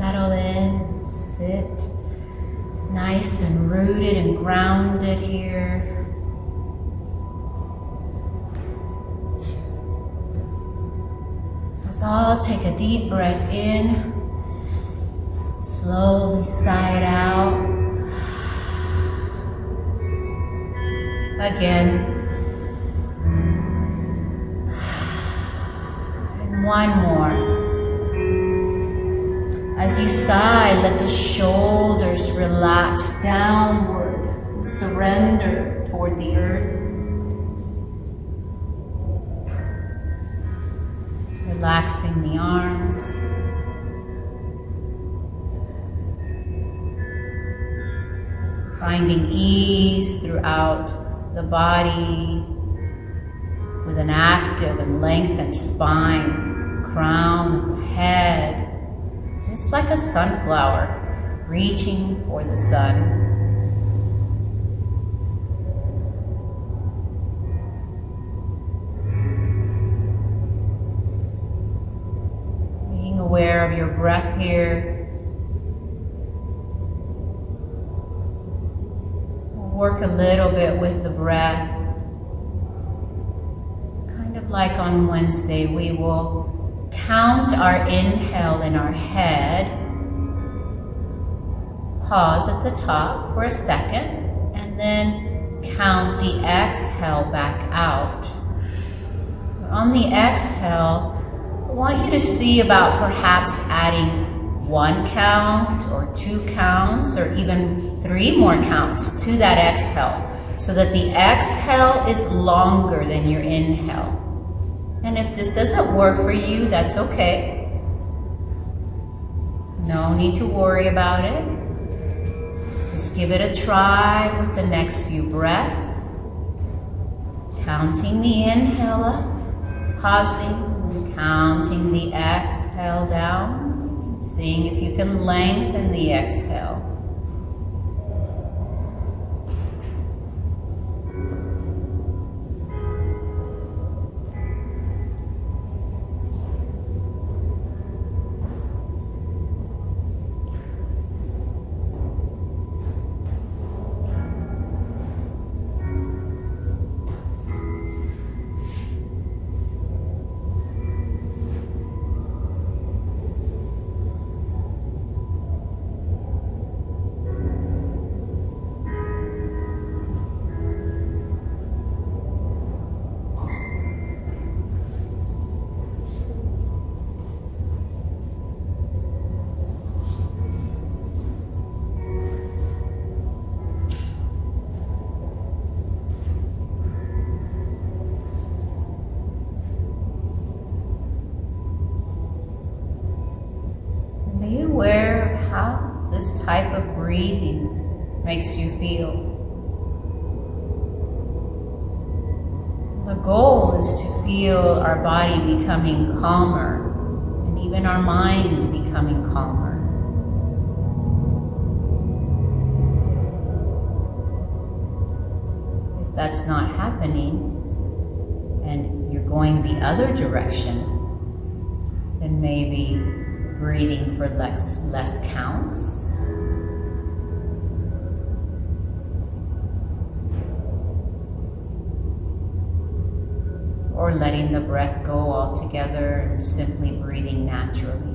settle in, sit nice and rooted and grounded here. Let's all take a deep breath in, slowly sigh it out. Again. And one more. As you sigh, let the shoulders relax downward, surrender toward the earth. Relaxing the arms. Finding ease throughout the body with an active and lengthened spine, crown of the head. Just like a sunflower reaching for the sun. Being aware of your breath here. We'll work a little bit with the breath. Kind of like on Wednesday, we will count our inhale in our head, pause at the top for a second, and then count the exhale back out. On the exhale, I want you to see about perhaps adding 1 count or 2 counts or even 3 more counts to that exhale so that the exhale is longer than your inhale. And if this doesn't work for you, that's okay. No need to worry about it. Just give it a try with the next few breaths. Counting the inhale up, pausing, and counting the exhale down. Seeing if you can lengthen the exhale. Be aware of how this type of breathing makes you feel. The goal is to feel our body becoming calmer and even our mind becoming calmer. If that's not happening and you're going the other direction, then maybe breathing for less counts. Or letting the breath go altogether and simply breathing naturally.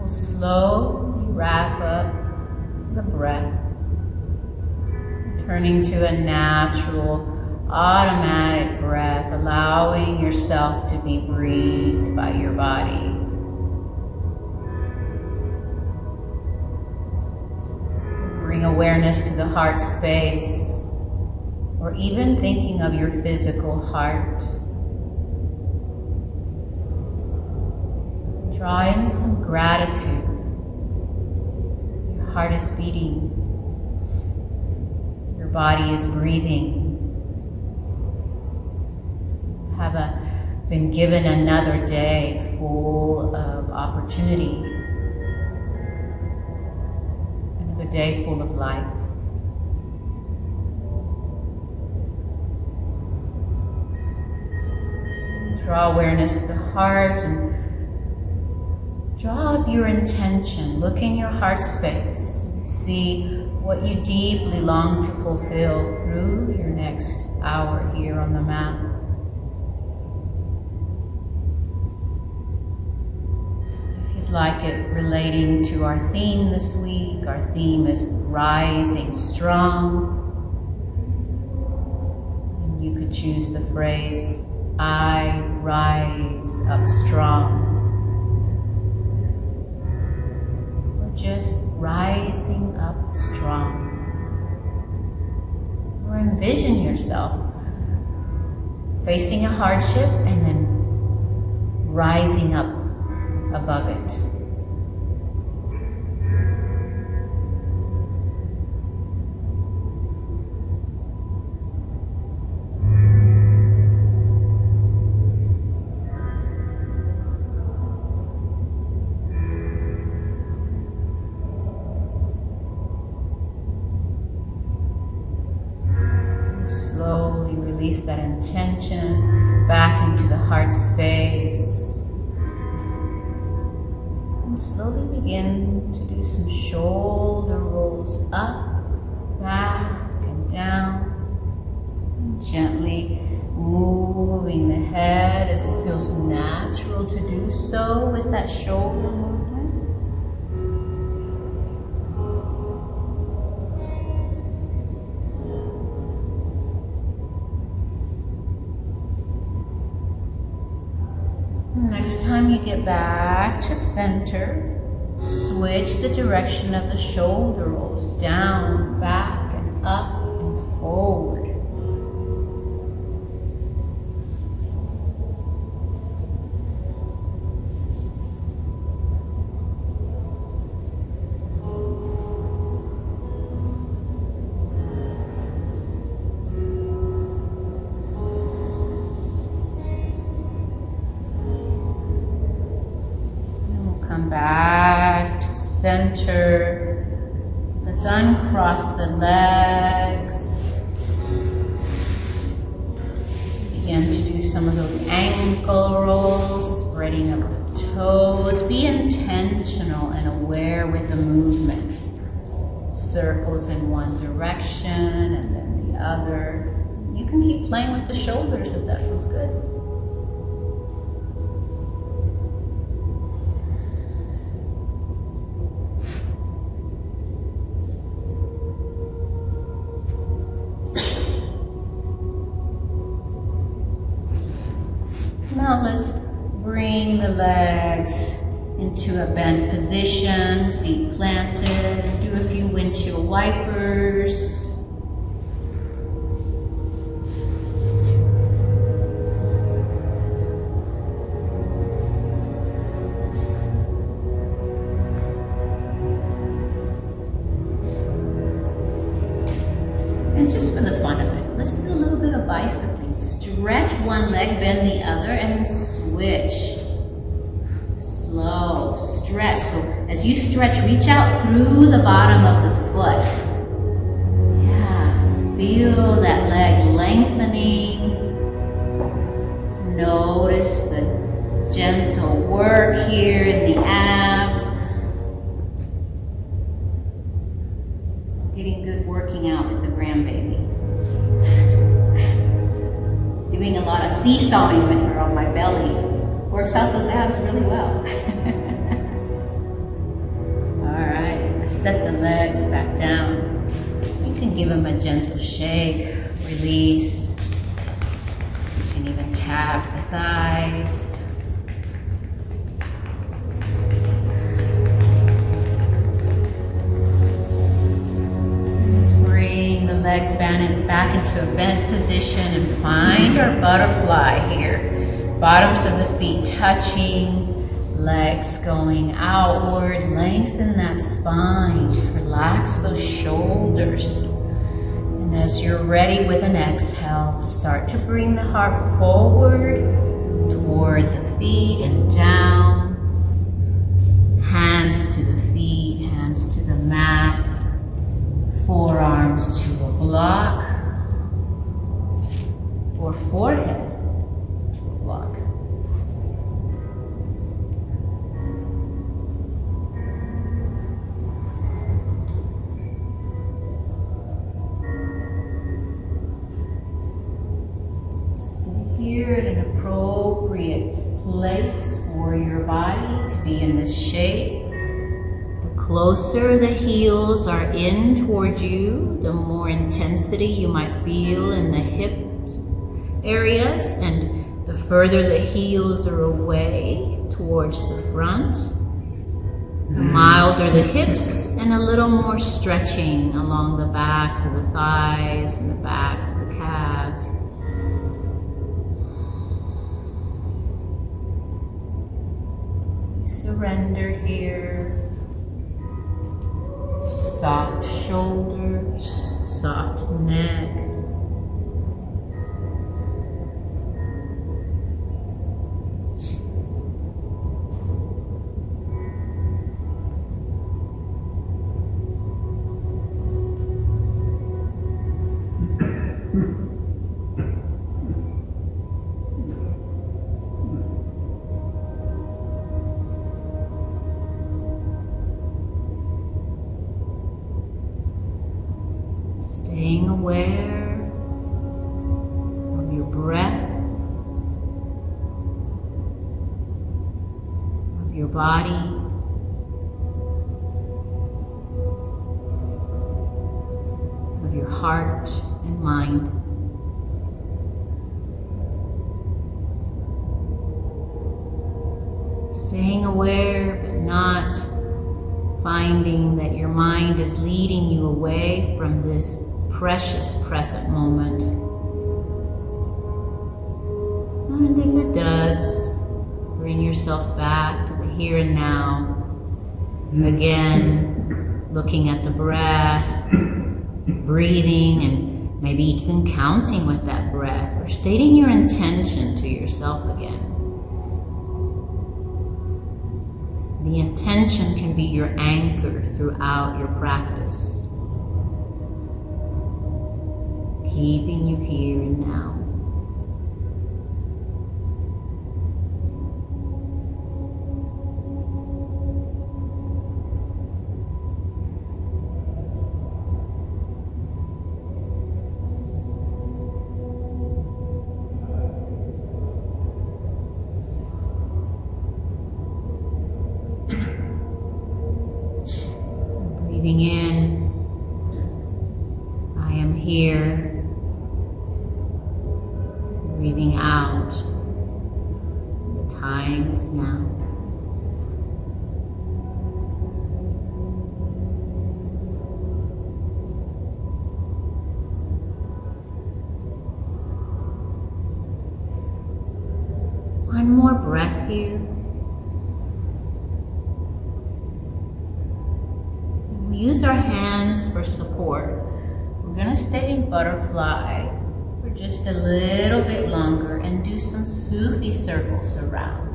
Slowly wrap up the breath, turning to a natural, automatic breath, allowing yourself to be breathed by your body. Bring awareness to the heart space, or even thinking of your physical heart. Draw in some gratitude. Your heart is beating. Your body is breathing. Been given another day full of opportunity. Another day full of life. Draw awareness to the heart and draw up your intention. Look in your heart space. See what you deeply long to fulfill through your next hour here on the mat. Like it relating to our theme this week. Our theme is rising strong. And you could choose the phrase, I rise up strong. Or just rising up strong. Or envision yourself facing a hardship and then rising up above it. Slowly release that intention back into the heart space. And slowly begin to do some shoulder rolls up, back, and down. And gently moving the head as it feels natural to do so with that shoulder movement. Next time you get back to center, switch the direction of the shoulder rolls down, back, and up, and forward. Come back to center. Let's uncross the legs. Begin to do some of those ankle rolls, spreading up the toes. Be intentional and aware with the movement. Circles in one direction and then the other. You can keep playing with the shoulders if that feels good. Now let's bring the legs into a bent position, feet planted, and do a few windshield wipers. And just for the fun of it, let's do a little bit of bicycling. Stretch one leg, bend the other, and switch. Slow, stretch. So as you stretch, reach out through the bottom of the foot. Yeah, feel that leg lengthening. Notice the gentle work here in the abs. Getting good working out with the grandbaby. Doing a lot of seesawing with her on my belly. Works out those abs really well. Alright, let's set the legs back down. You can give them a gentle shake, release. You can even tap the thighs. Legs back into a bent position and find our butterfly here. Bottoms of the feet touching, legs going outward. Lengthen that spine. Relax those shoulders. And And as you're ready with an exhale, start to bring the heart forward toward the feet and down. Hands to the feet, hands to the mat. Forearms to a block. Or forehead to a block. Here at an appropriate place for your body to be in this shape. The closer the heels are in towards you, the more intensity you might feel in the hips areas, and the further the heels are away towards the front, the milder the hips and a little more stretching along the backs of the thighs and the backs of the calves. Surrender here. Soft shoulders, soft neck. Staying aware of your breath, of your body, of your heart and mind. Staying aware but not finding that your mind is leading you away from this precious present moment. And if it does, bring yourself back to the here and now. Again, looking at the breath, breathing, and maybe even counting with that breath, or stating your intention to yourself again. The intention can be your anchor throughout your practice, keeping you here and now. Breathing in, I am here. Breathing out, the time is now. One more breath here. We use our hands for support. We're going to stay in butterfly for just a little bit longer and do some Sufi circles around.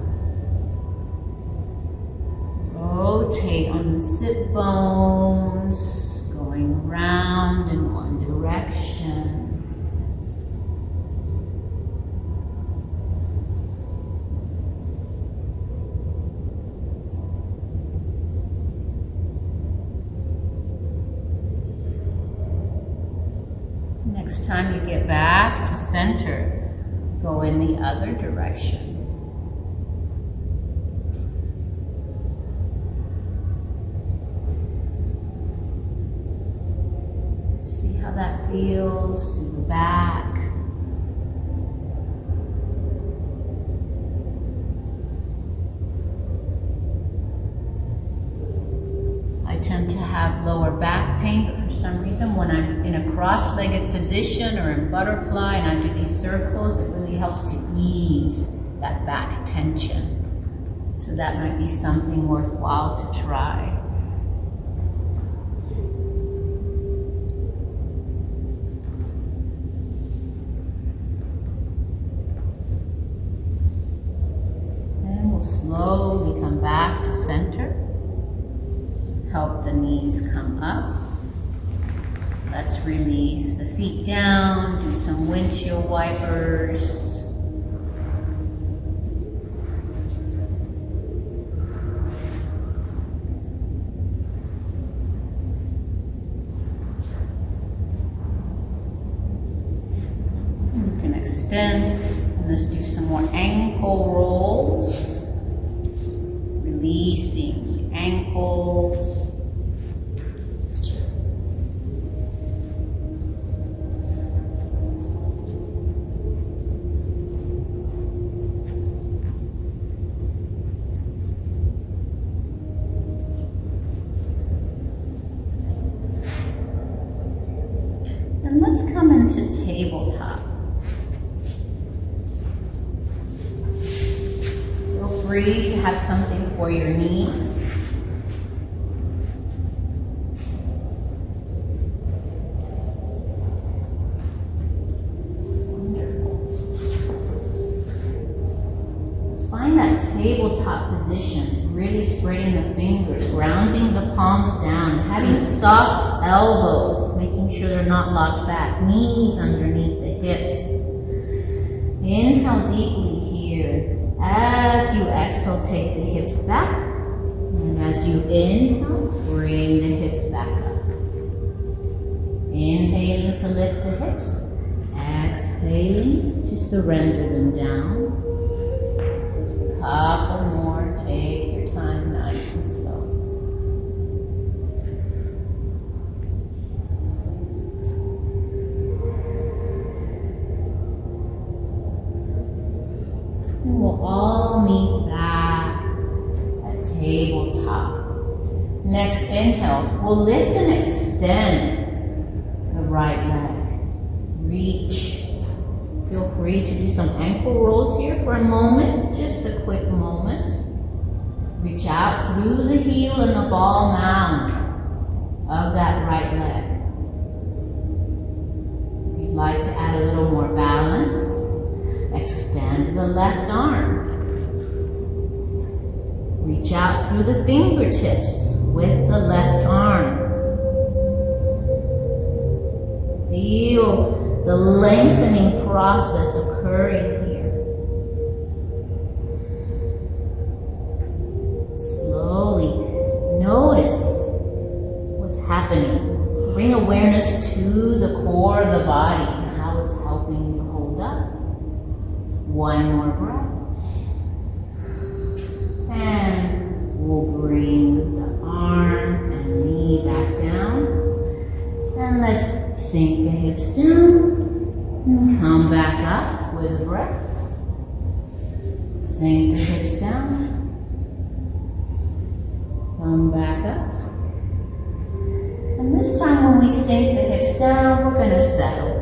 Rotate on the sit bones, going around in one direction. Next time you get back to center, go in the other direction. See how that feels to the back. I tend to have lower back pain, but for some reason when I'm in a cross-legged position or in butterfly and I do these circles, it really helps to ease that back tension. So that might be something worthwhile to try. slowly come back to center. Help the knees come up. Let's release the feet down, do some windshield wipers. You can extend, and let's do some more ankle rolls. Releasing the ankles. And let's come into tabletop. Feel free to have something for your knees. Find that tabletop position, really spreading the fingers, grounding the palms down, having soft elbows, making sure they're not locked back, knees underneath the hips. Inhale deeply here. As you exhale, take the hips back. And as you inhale, bring the hips back up. Inhaling to lift the hips. Exhaling to surrender them down. Couple more, take your time, nice and slow. And we'll all meet back at tabletop. Next inhale, we'll lift and extend the right leg. Reach. Feel free to do some ankle rolls here for a moment, just a quick moment. Reach out through the heel and the ball mound of that right leg. If you'd like to add a little more balance, extend the left arm. Reach out through the fingertips with the left arm. Feel the lengthening process occurring here. Slowly notice what's happening. Bring awareness to the core of the body and how it's helping you to hold up. One more breath. And we'll bring the arm and knee back down. And let's sink the hips down. And come back up with a breath. Sink the hips down. Come back up. And this time when we sink the hips down, we're going to settle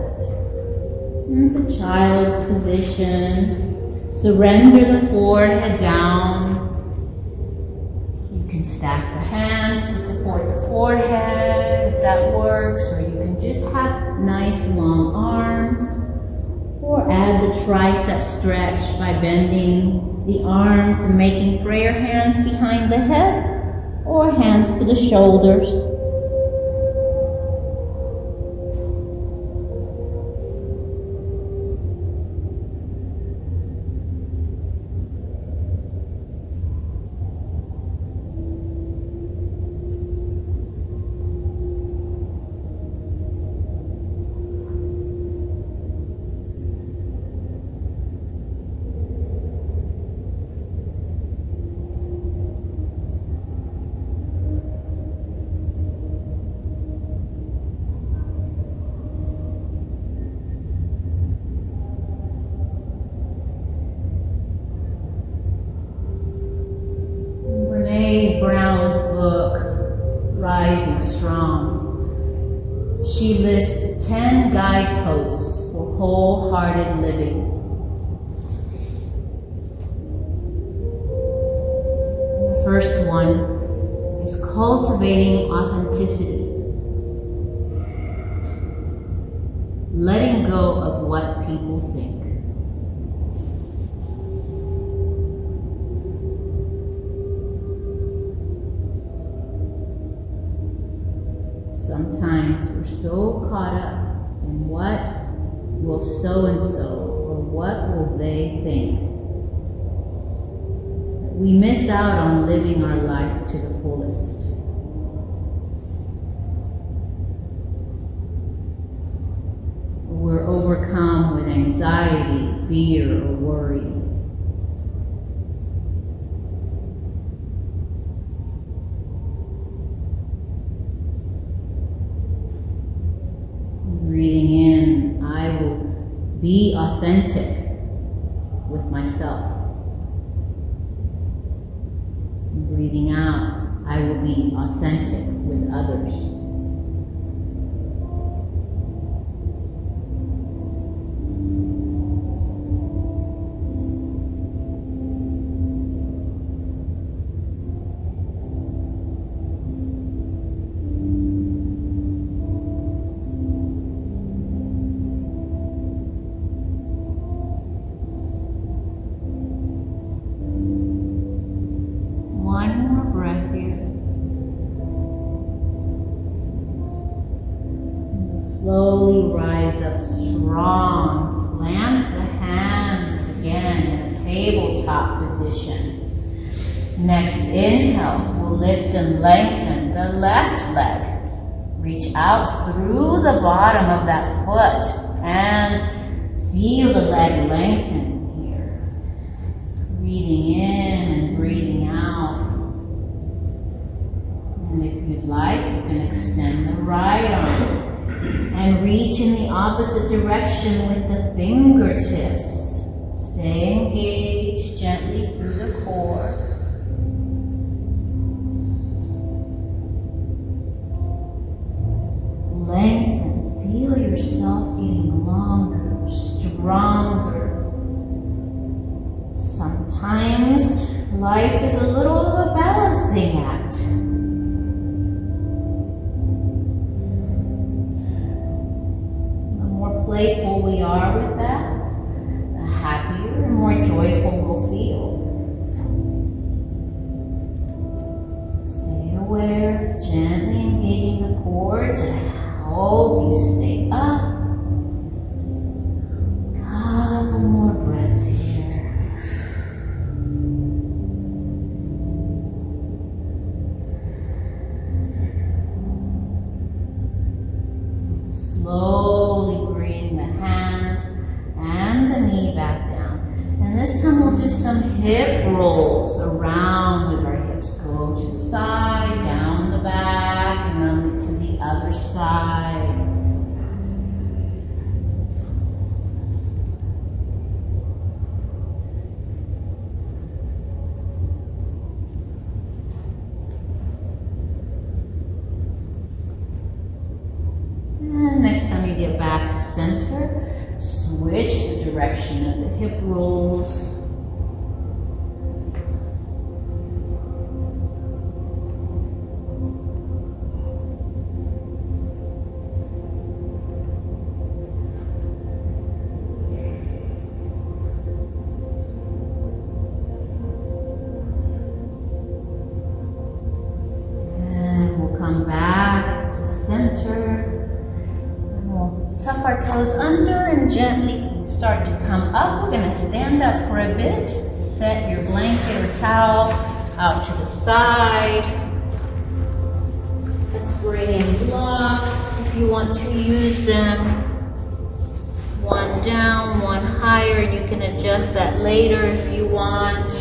into child's position. Surrender the forehead down. You can stack the hands to support the forehead if that works, or you can just have nice long arms, or add the tricep stretch by bending the arms and making prayer hands behind the head, or hands to the shoulders. Brené Brown's book, Rising Strong, she lists 10 guideposts for wholehearted living. The first one is cultivating authenticity, letting go of what people think. sometimes we're so caught up in what will so-and-so or what will they think, we miss out on living our life to the fullest. We're overcome with anxiety, fear, or worry. Breathing in, I will be authentic with myself. Breathing out, I will be authentic with others. Slowly rise up strong. Plant the hands again in a tabletop position. Next inhale, we'll lift and lengthen the left leg. Reach out through the bottom of that foot and feel the leg lengthen here. Breathing in and breathing out. And if you'd like, you can extend the right arm and reach in the opposite direction with the fingertips. Stay engaged gently through the core. Lengthen. Feel yourself getting longer, stronger. Sometimes life is a little of a balancing act. Playful we are with that, the happier and more joyful we'll feel. Stay aware, gently engaging the core to help you stay up. Couple more breaths here. Slowly bring the hand and the knee back down. And this time we'll do some hip rolls around with our hips. Go to the side, down the back, and then to the other side. And next time you get back to center, switch the direction of the hip rolls. And we'll come back to center. Tuck our toes under and gently start to come up. We're going to stand up for a bit. Set your blanket or towel out to the side. Let's bring in blocks if you want to use them. One down, one higher, and you can adjust that later if you want.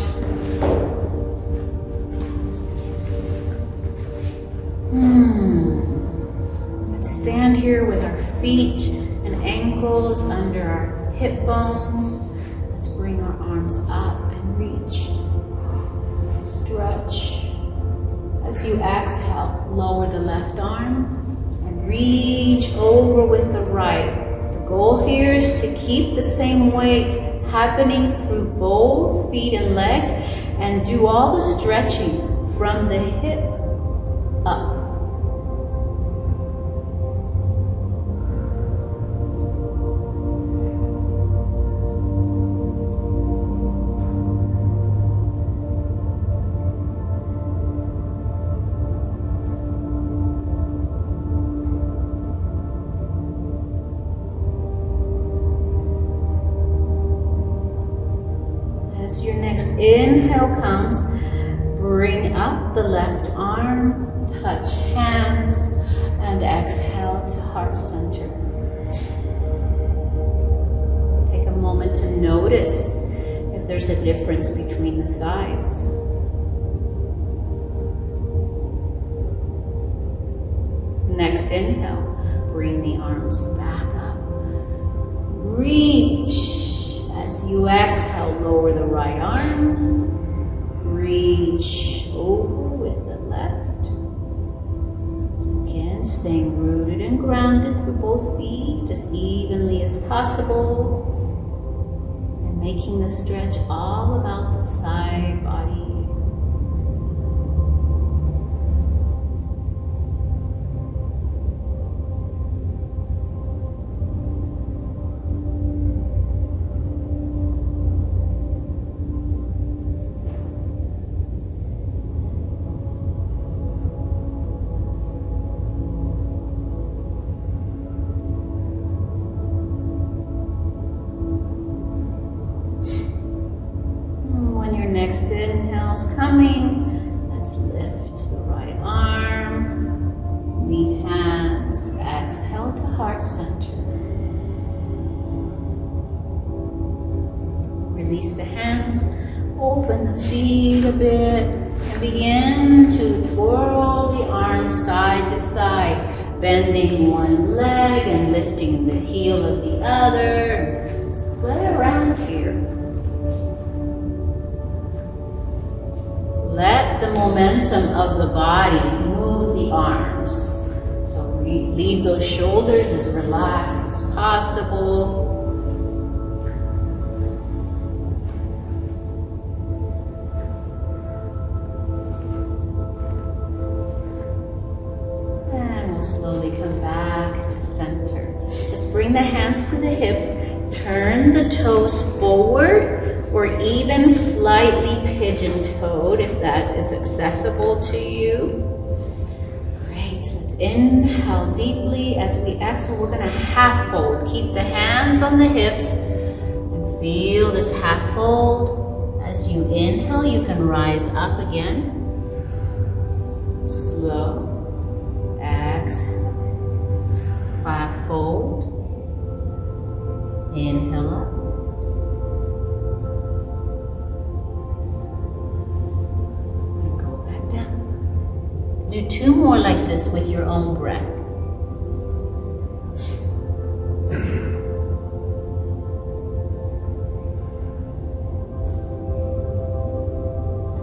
Let's stand here with our feet and ankles under our hip bones. Let's bring our arms up and reach. Stretch. As you exhale, lower the left arm and reach over with the right. The goal here is to keep the same weight happening through both feet and legs and do all the stretching from the hip up. inhale comes, bring up the left arm, touch hands, and exhale to heart center. Take a moment to notice if there's a difference between the sides. Next inhale, bring the arms back up. Reach. As you exhale, lower the right arm. Reach over with the left. Again, staying rooted and grounded through both feet as evenly as possible. And making the stretch all about the side body. Next inhale's coming. Let's lift the right arm. Lead hands. Exhale to heart center. Release the hands. Open the feet a bit. And begin to twirl the arms side to side. Bending one leg and lifting the heel of the other. Just play around here. Let the momentum of the body move the arms. So leave those shoulders as relaxed as possible. And we'll slowly come back to center. Just bring the hands to the hip. Turn the toes forward. Or even slightly pigeon-toed if that is accessible to you. Great, let's inhale deeply. As we exhale, we're gonna half fold. Keep the hands on the hips and feel this half fold. As you inhale, you can rise up again. Slow, exhale, half fold. Inhale up. Do two more like this with your own breath.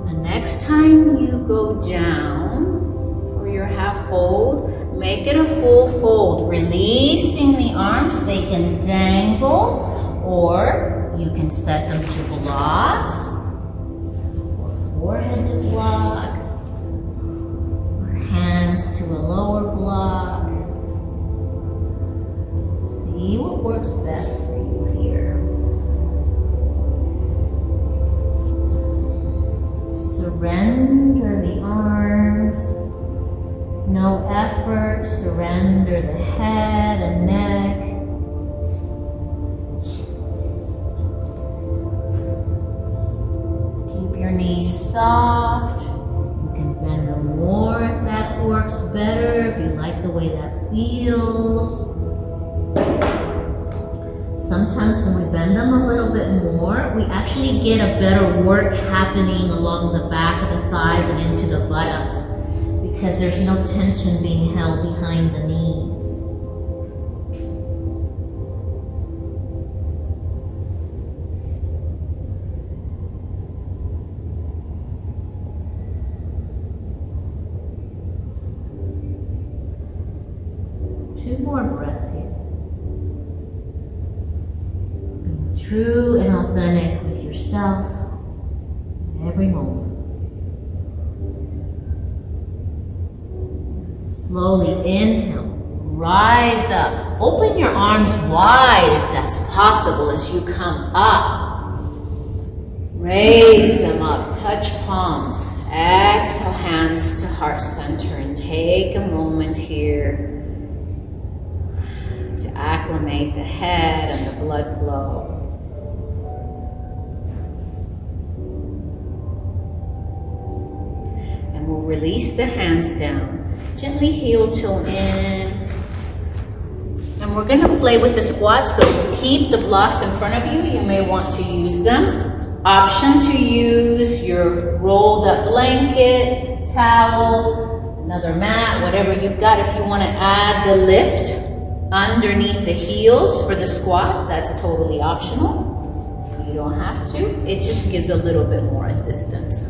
And the next time you go down for your half fold, make it a full fold, releasing the arms. They can dangle, or you can set them to blocks, or forehead to block. Hands to a lower block. See what works best for you here. Surrender the arms. No effort. Surrender the head and neck. Keep your knees soft. Bend them more if that works better, if you like the way that feels. Sometimes when we bend them a little bit more, we actually get a better work happening along the back of the thighs and into the buttocks because there's no tension being held behind the knees. Two more breaths here. Being true and authentic with yourself in every moment. Slowly inhale, rise up. Open your arms wide if that's possible as you come up. Raise them up, touch palms. Exhale, hands to heart center, and take a moment here to acclimate the head and the blood flow. release the hands down. Gently heel toe in. And we're gonna play with the squat, so keep the blocks in front of you. You may want to use them. Option to use your rolled up blanket, towel, another mat, whatever you've got. If you wanna add the lift underneath the heels for the squat, that's totally optional. You don't have to. It just gives a little bit more assistance.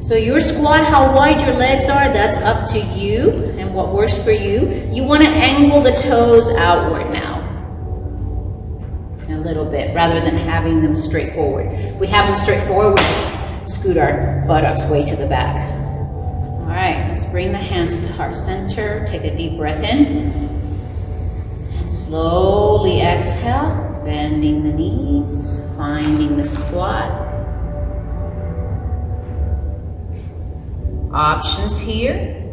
So your squat, how wide your legs are, that's up to you and what works for you. You want to angle the toes outward now. A little bit, rather than having them straight forward. If we have them straight forward, we just scoot our buttocks way to the back. All right, let's bring the hands to heart center. Take a deep breath in. And slowly exhale, bending the knees, finding the squat. Options here,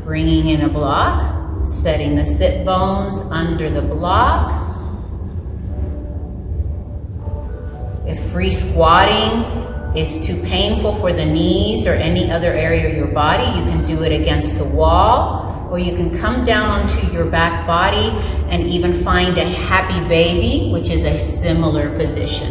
bringing in a block, setting the sit bones under the block. If free squatting is too painful for the knees or any other area of your body, you can do it against the wall, or you can come down onto your back body and even find a happy baby, which is a similar position.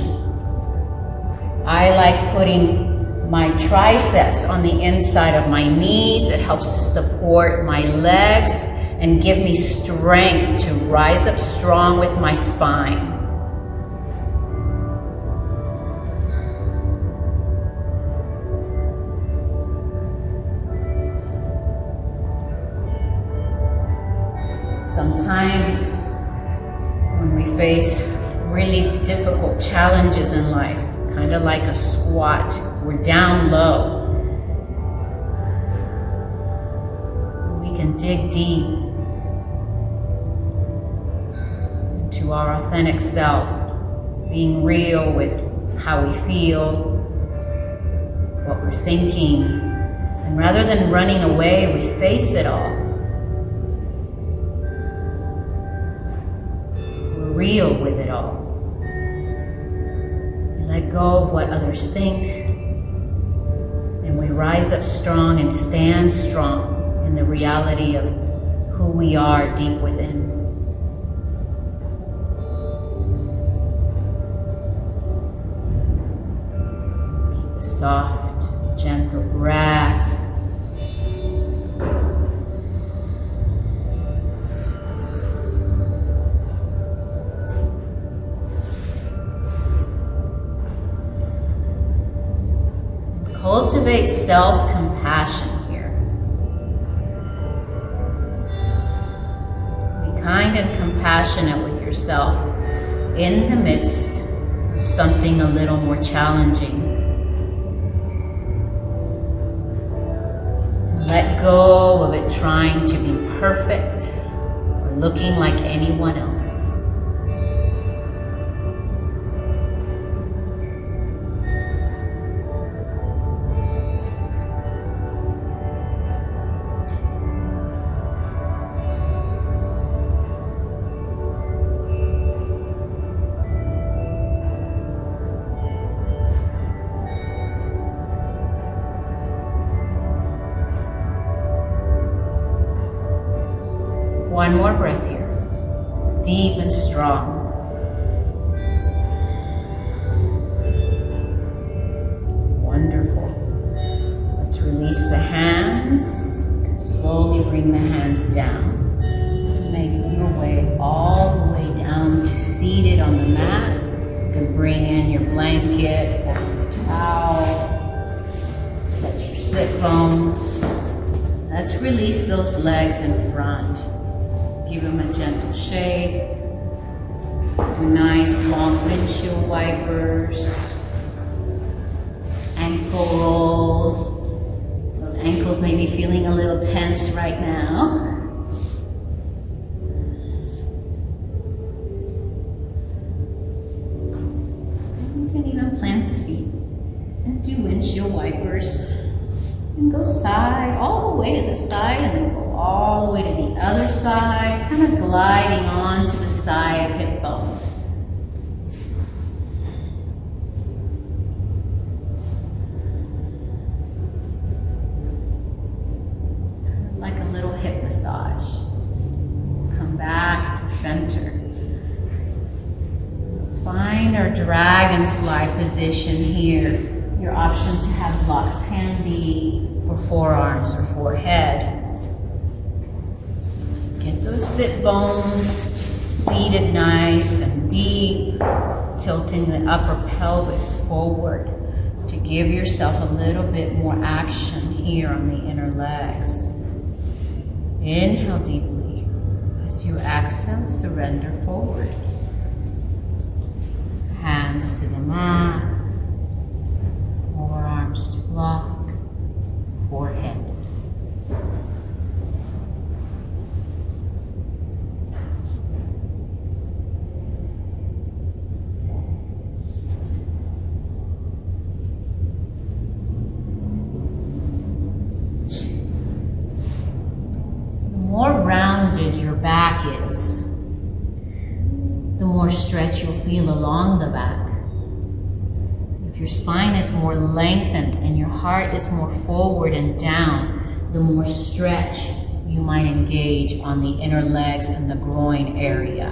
I like putting my triceps on the inside of my knees. It helps to support my legs and give me strength to rise up strong with my spine. Sometimes when we face really difficult challenges in life, kind of like a squat, we're down low. We can dig deep into our authentic self, being real with how we feel, what we're thinking, and rather than running away, we face it all. We're real with it all. Let go of what others think, and we rise up strong and stand strong in the reality of who we are deep within. Keep a soft, gentle breath. Cultivate self-compassion here. Be kind and compassionate with yourself in the midst of something a little more challenging. Let go of it trying to be perfect or looking like anyone else. One more breath here, deep and strong. Wonderful. Let's release the hands. Slowly bring the hands down. Make your way all the way down to seated on the mat. You can bring in your blanket or your towel. Set your sit bones. Let's release those legs in front. Give them a gentle shake. Do nice long windshield wipers. Ankle rolls. Those ankles may be feeling a little tense right now. You can even plant the feet and do windshield wipers. And go side, all the way to the side, and then go all the way to the other side, kind of gliding on to the side hip bone. dragonfly position here. Your option to have blocks can be for forearms or forehead. Get those sit bones seated nice and deep, tilting the upper pelvis forward to give yourself a little bit more action here on the inner legs. Inhale deeply. As you exhale, surrender forward. Hands to the mat, forearms to block, forehead. The more rounded your back is, the more stretch you'll feel along the back. If your spine is more lengthened and your heart is more forward and down, the more stretch you might engage on the inner legs and the groin area.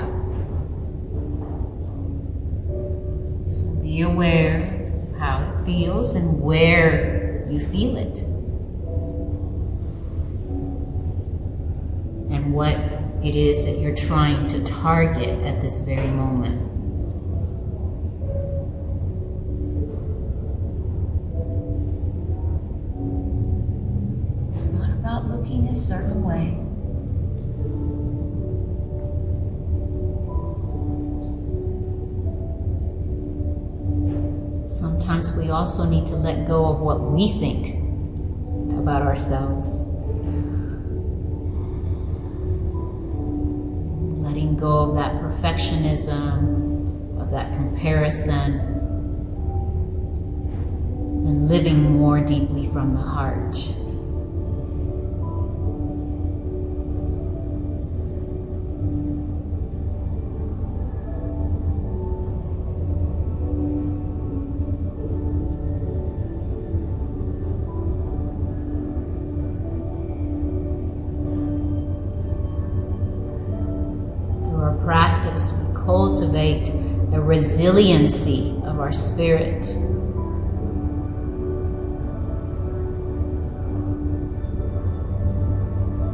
So be aware of how it feels and where you feel it. And what it is that you're trying to target at this very moment. It's not about looking a certain way. Sometimes we also need to let go of what we think about ourselves. Letting go of that perfectionism, of that comparison, and living more deeply from the heart. Practice, we cultivate a resiliency of our spirit.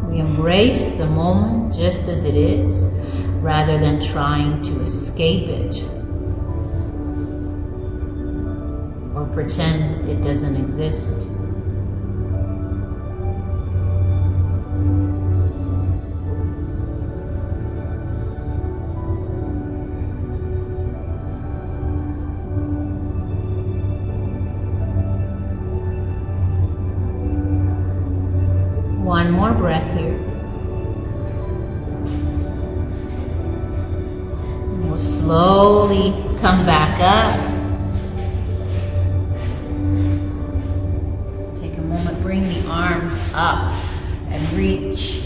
We embrace the moment just as it is, rather than trying to escape it or pretend it doesn't exist. One more breath here. And we'll slowly come back up. Take a moment, bring the arms up and reach.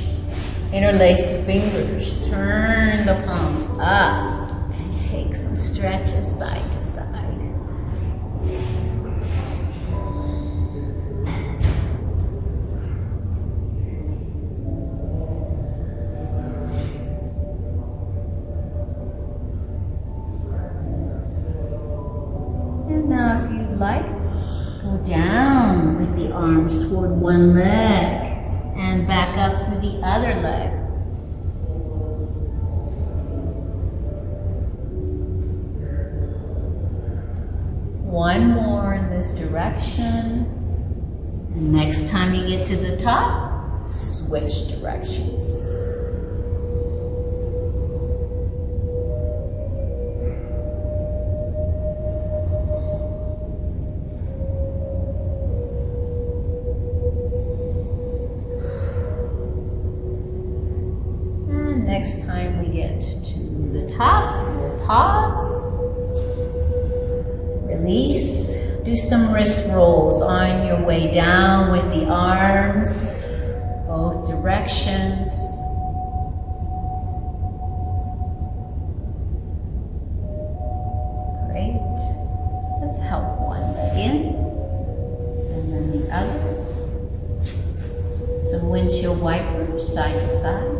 Interlace the fingers, turn the palms up, and take some stretches side to side. Now, if you'd like, go down with the arms toward one leg and back up through the other leg. One more in this direction. And next time you get to the top, switch directions. Next time we get to the top, we'll pause, release, do some wrist rolls on your way down with the arms, both directions. Great. Let's help one leg in, and then the other. Some windshield wipers side to side.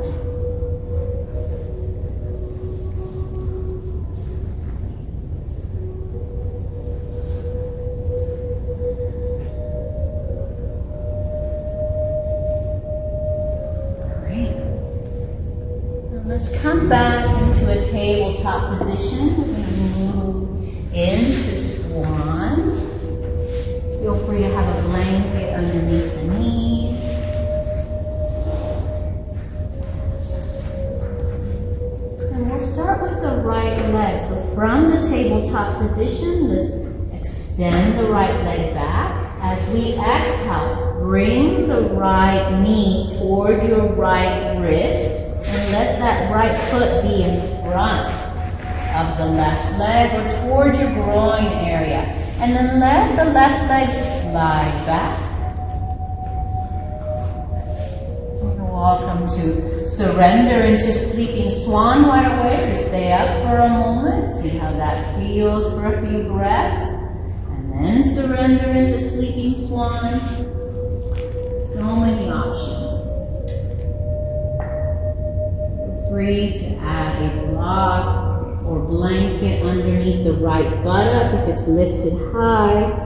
come back into a tabletop position. We're going to move into Swan. Feel free to have a blanket underneath the knees. And we'll start with the right leg. So from the tabletop position, let's extend the right leg back. As we exhale, bring the right knee toward your right wrist and let that right foot be in front of the left leg or toward your groin area. And then let the left leg slide back. You're welcome to surrender into sleeping swan right away or stay up for a moment. See how that feels for a few breaths. And surrender into sleeping swan. So many options. Feel free to add a block or blanket underneath the right buttock if it's lifted high.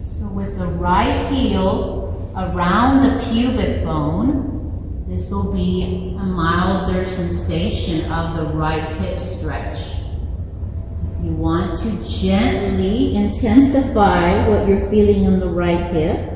So with the right heel around the pubic bone, this will be a milder sensation of the right hip stretch. If you want to gently intensify what you're feeling in the right hip,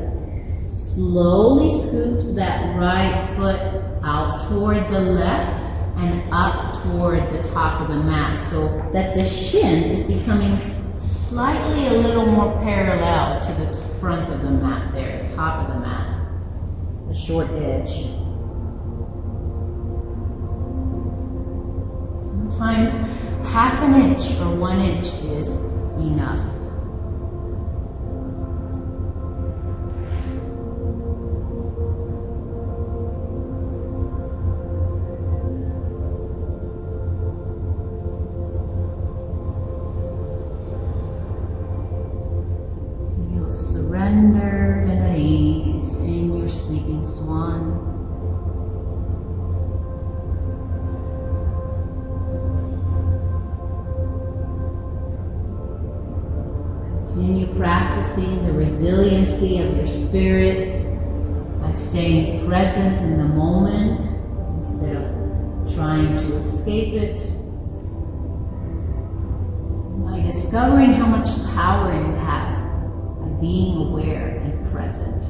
slowly scoot that right foot out toward the left and up toward the top of the mat so that the shin is becoming slightly a little more parallel to the front of the mat there, the top of the mat, the short edge. Sometimes half an inch or 1 inch is enough. Feel surrendered and at ease in your sleeping swan. Continue practicing the resiliency of your spirit by staying present in the moment instead of trying to escape it. By discovering how much power you have by being aware and present.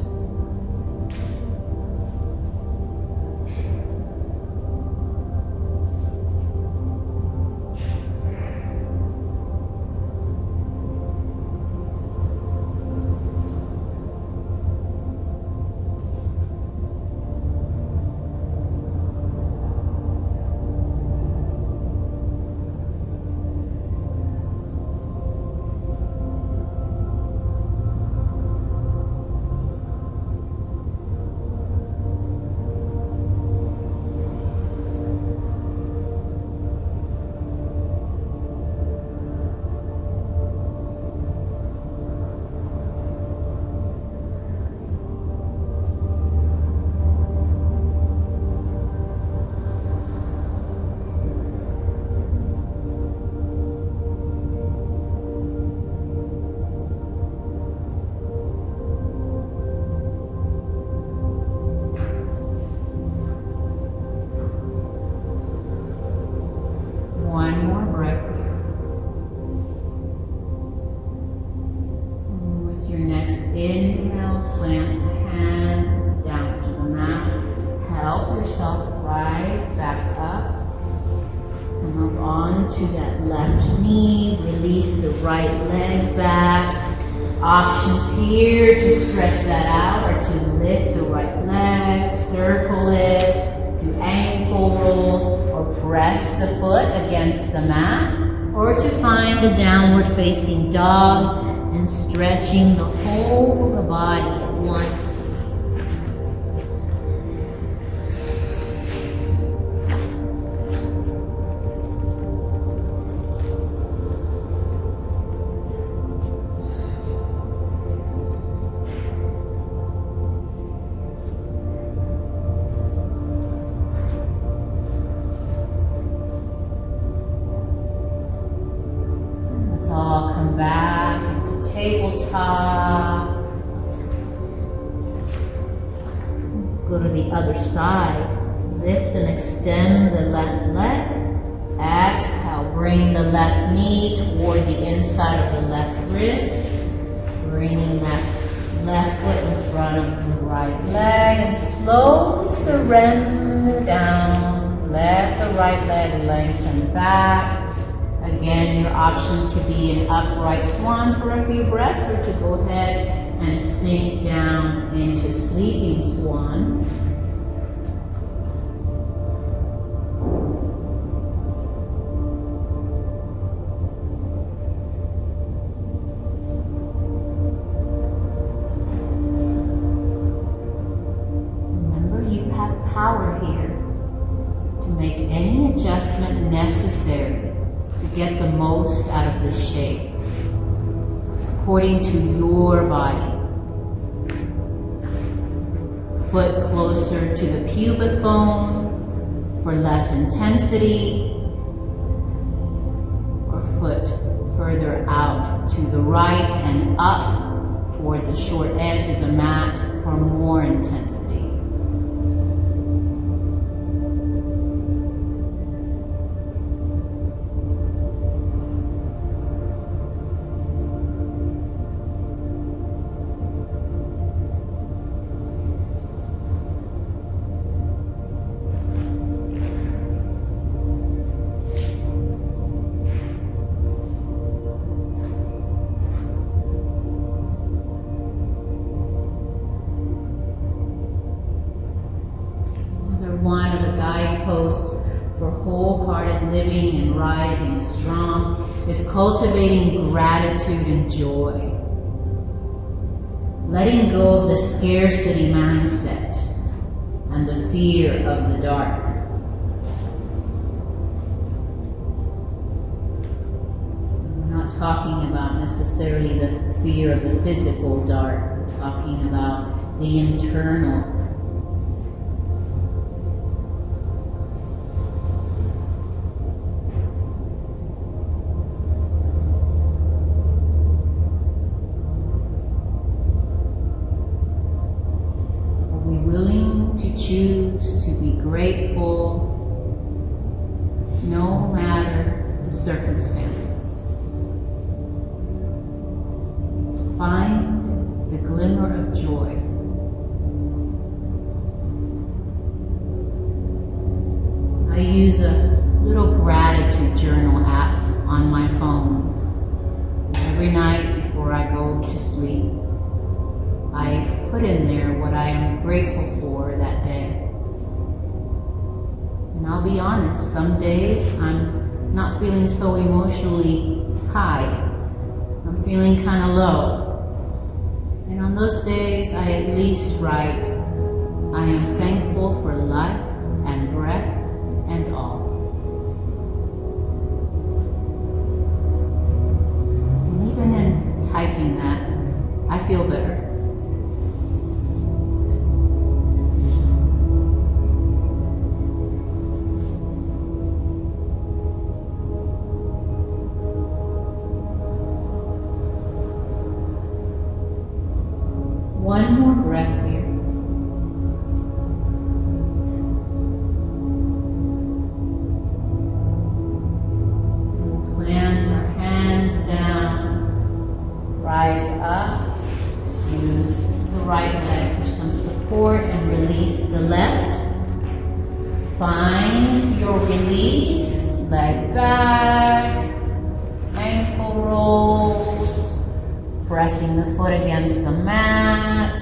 One more breath. And with your next inhale, plant the hands down to the mat. Help yourself rise back up. Come up onto that left knee. Release the right leg back. Options here to stretch that out or to lift the right leg, circle it, do ankle rolls, or press the foot against the mat, or to find a downward facing dog and stretching the whole of the body at once. All come back into other side. Lift and extend the left leg. Exhale, bring the left knee toward the inside of the left wrist. Bringing that left foot in front of the right leg and slowly surrender down. Let the right leg lengthen back. Again, your option to be in upright swan for a few breaths or to go ahead and sink down into sleeping swan. Remember, you have power here to make any adjustment necessary to get the most out of this shape, according to your body. Foot closer to the pubic bone for less intensity, or foot further out to the right and up toward the short edge of the mat for more intensity. One of the guideposts for wholehearted living and rising strong is cultivating gratitude and joy. Letting go of the scarcity mindset and the fear of the dark. I'm not talking about necessarily the fear of the physical dark. I'm talking about the internal. Choose to be grateful no matter the circumstances. To find the glimmer of joy. I use a little gratitude journal app on my phone. Every night before I go to sleep, I put in there what I am grateful for that day. And I'll be honest, some days I'm not feeling so emotionally high. I'm feeling kind of low. And on those days, I at least write, I am thankful for life and breath and all. And even in typing that, I feel better. One more breath here. We'll plant our hands down, rise up, use the right leg for some support and release the left. Find your release, leg back, ankle rolls, pressing the foot against the mat,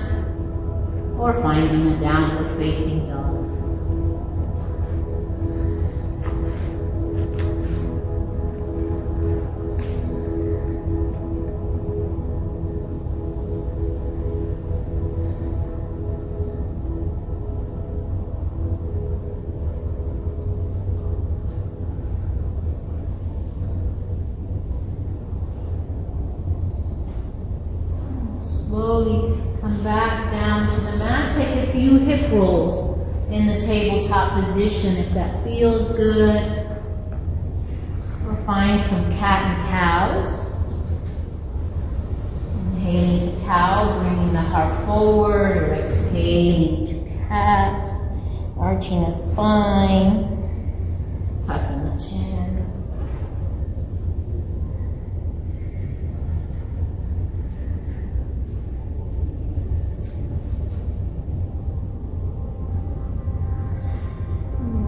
or finding a downward facing dog. Slowly come back down to the mat. Take a few hip rolls in the tabletop position if that feels good. Or find some cat and cows. Inhaling to cow, bringing the heart forward, or exhaling to cat. Arching the spine, tucking the chin.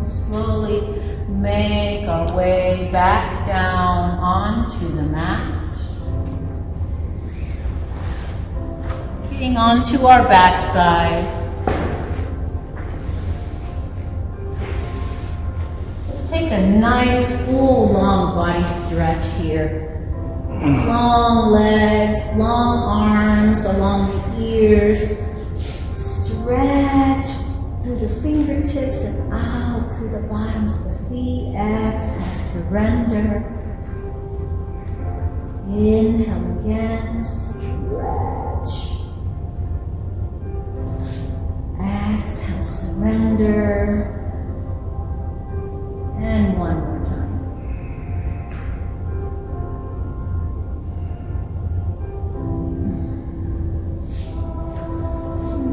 Slowly make our way back down onto the mat. Getting onto our backside. Let's take a nice full long body stretch here. Long legs, long arms along the ears. Stretch through the fingertips and out through the bottoms of the feet. Exhale, surrender. Inhale again, stretch. Exhale, surrender. And one more time.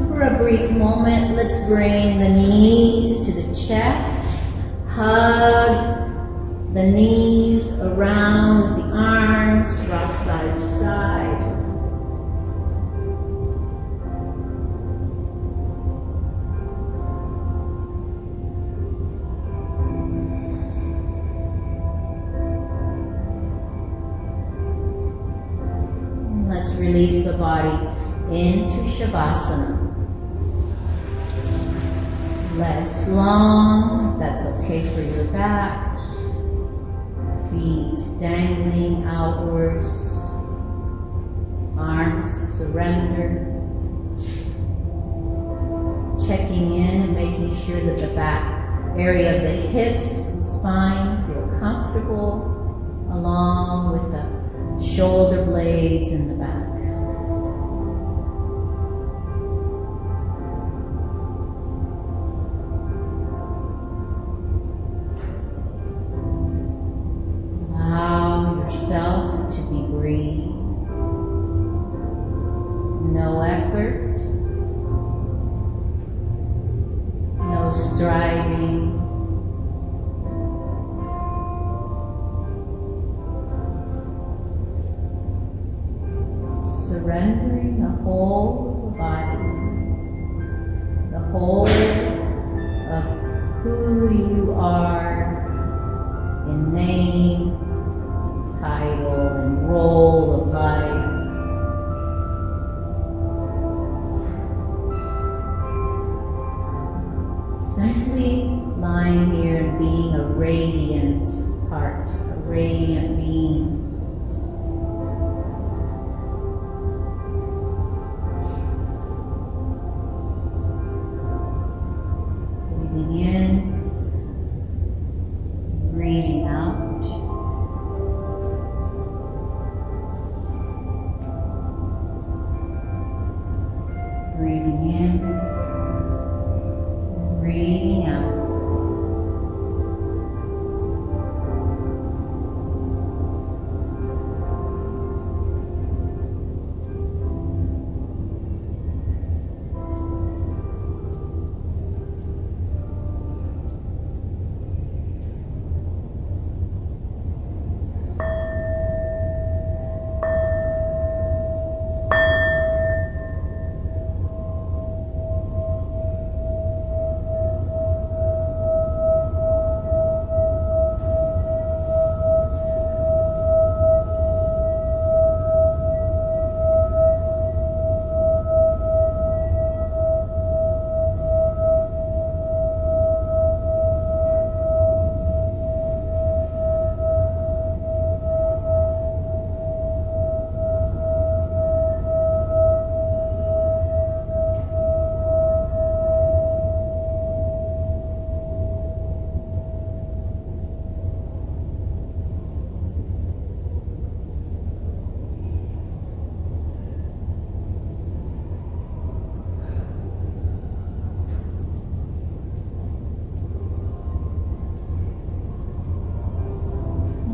For a brief moment, let's bring the knees to the chest. Hug the knees around the arms, rock side to side. And let's release the body into Shavasana. Legs long, if that's okay for your back. Feet dangling outwards. Arms surrendered. Checking in and making sure that the back area of the hips and spine feel comfortable, along with the shoulder blades in the back. To be breathed. No effort, no striving. Surrendering the whole of the body, the whole of who you are in name, title, and role of life. Simply lying here and being a radiant heart, a radiant being. Breathing in, breathing out. Breathing in, breathing out.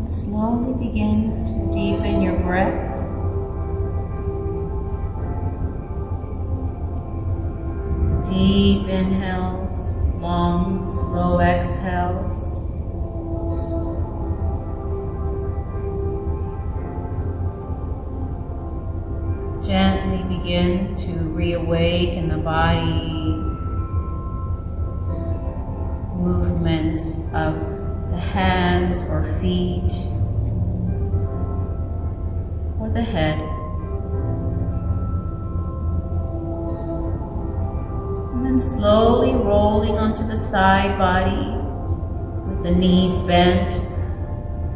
Slowly begin to deepen your breath. Deep inhales Long, slow exhales. Gently begin to reawaken the body. Movements of the hands or feet or the head. And then slowly rolling onto the side body with the knees bent,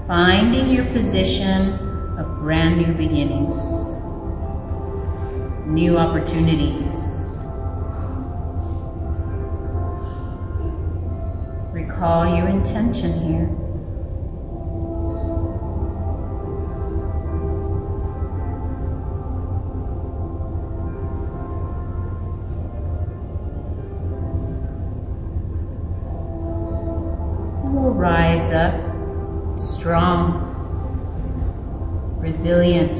finding your position of brand new beginnings, new opportunities. Recall your intention here. And we'll rise up strong, resilient,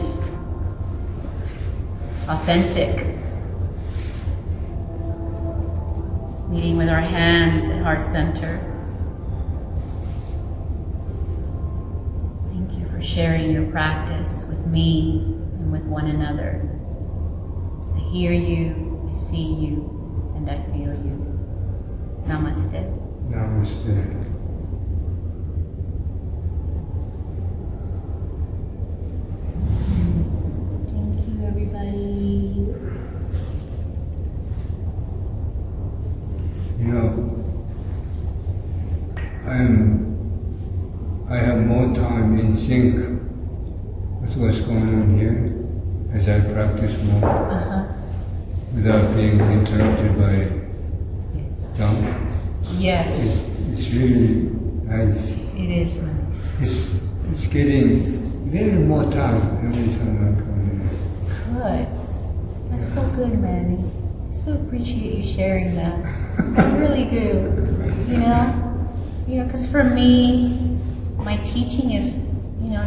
authentic. Meeting with our hands at heart center. Thank you for sharing your practice with me and with one another. I hear you, I see you, and I feel you. Namaste. Namaste. Thank you, everybody. You know, I have more time in sync with what's going on here as I practice more without being interrupted by tongue. Yes. It's really nice. It is nice. It's getting a little more time every time I come here. Good. That's so good, Manny. I so appreciate you sharing that. I really do. You know, because for me, my teaching is,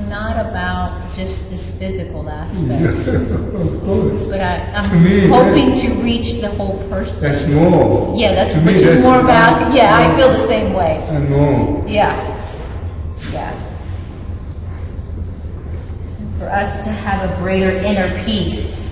not about just this physical aspect. Of course. But I'm hoping to reach the whole person. That's more. Yeah, which is more about, I feel the same way. I know. Yeah. And for us to have a greater inner peace